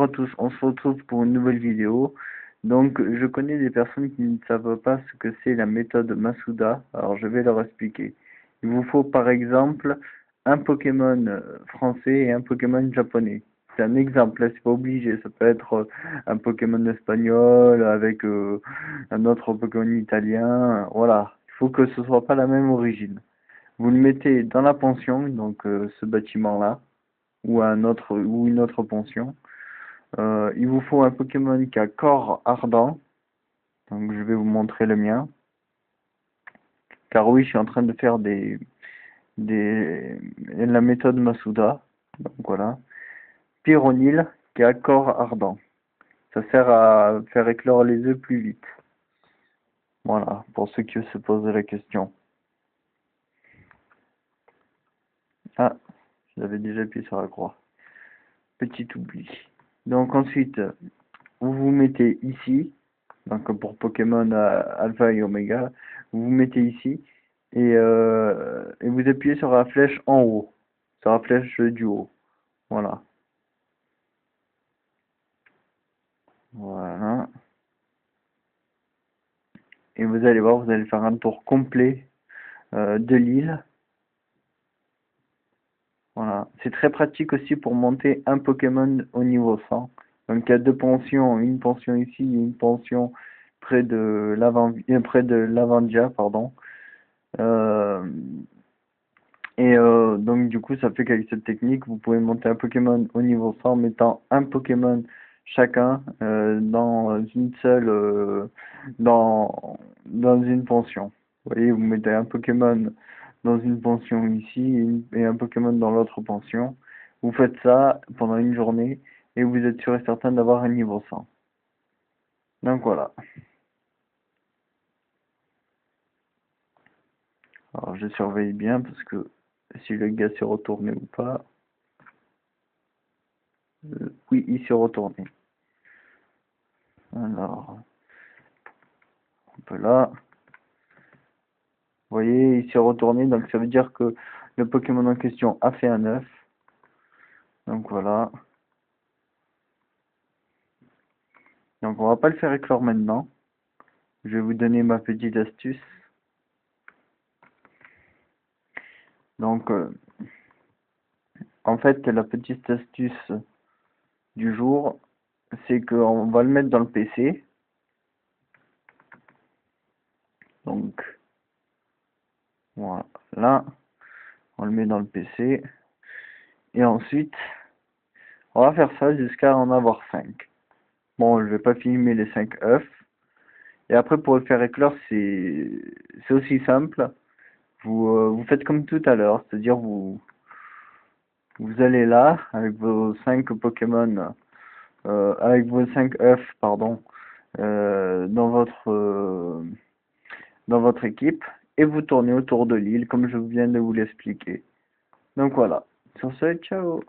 Bonjour à tous, on se retrouve pour une nouvelle vidéo. Donc, je connais des personnes qui ne savent pas ce que c'est la méthode Masuda, alors je vais leur expliquer. Il vous faut par exemple un Pokémon français et un Pokémon japonais. C'est un exemple, là c'est pas obligé, ça peut être un Pokémon espagnol avec un autre Pokémon italien, voilà. Il faut que ce soit pas la même origine. Vous le mettez dans la pension, donc ce bâtiment-là, ou un autre ou une autre pension. Il vous faut un Pokémon qui a corps ardent. Donc je vais vous montrer le mien. Car oui, je suis en train de faire la méthode Masuda. Donc voilà. Pyronil qui a corps ardent. Ça sert à faire éclore les œufs plus vite. Voilà, pour ceux qui se posent la question. Ah, j'avais déjà appuyé sur la croix. Petit oubli. Donc ensuite, vous vous mettez ici. Donc pour Pokémon Alpha et Omega, vous vous mettez ici et vous appuyez sur la flèche en haut, sur la flèche du haut. Voilà. Voilà. Et vous allez voir, vous allez faire un tour complet de l'île. Voilà. C'est très pratique aussi pour monter un Pokémon au niveau 100. Donc il y a deux pensions, une pension ici et une pension près de Lavandia, pardon. Euh, donc du coup, ça fait qu'avec cette technique, vous pouvez monter un Pokémon au niveau 100 en mettant un Pokémon chacun dans une seule dans une pension. Vous voyez, vous mettez un Pokémon dans une pension ici et un Pokémon dans l'autre pension. Vous faites ça pendant une journée et vous êtes sûr et certain d'avoir un niveau 100. Donc voilà. Alors je surveille bien parce que si le gars s'est retourné ou pas. Oui, il s'est retourné. Alors, un peu là. Vous voyez, il s'est retourné, donc ça veut dire que le Pokémon en question a fait un œuf. Donc voilà. Donc on va pas le faire éclore maintenant. Je vais vous donner ma petite astuce. Donc, en fait, la petite astuce du jour, c'est qu'on va le mettre dans le PC. Donc, voilà. On le met dans le PC. Et ensuite, on va faire ça jusqu'à en avoir 5. Bon, je vais pas filmer les 5 œufs. Et après, pour le faire éclore, c'est aussi simple. Vous faites comme tout à l'heure, c'est-à-dire vous allez là avec vos 5 Pokémon, avec vos 5 œufs, pardon, dans votre équipe et vous tournez autour de l'île comme je viens de vous l'expliquer. Donc voilà. Sur ce, ciao.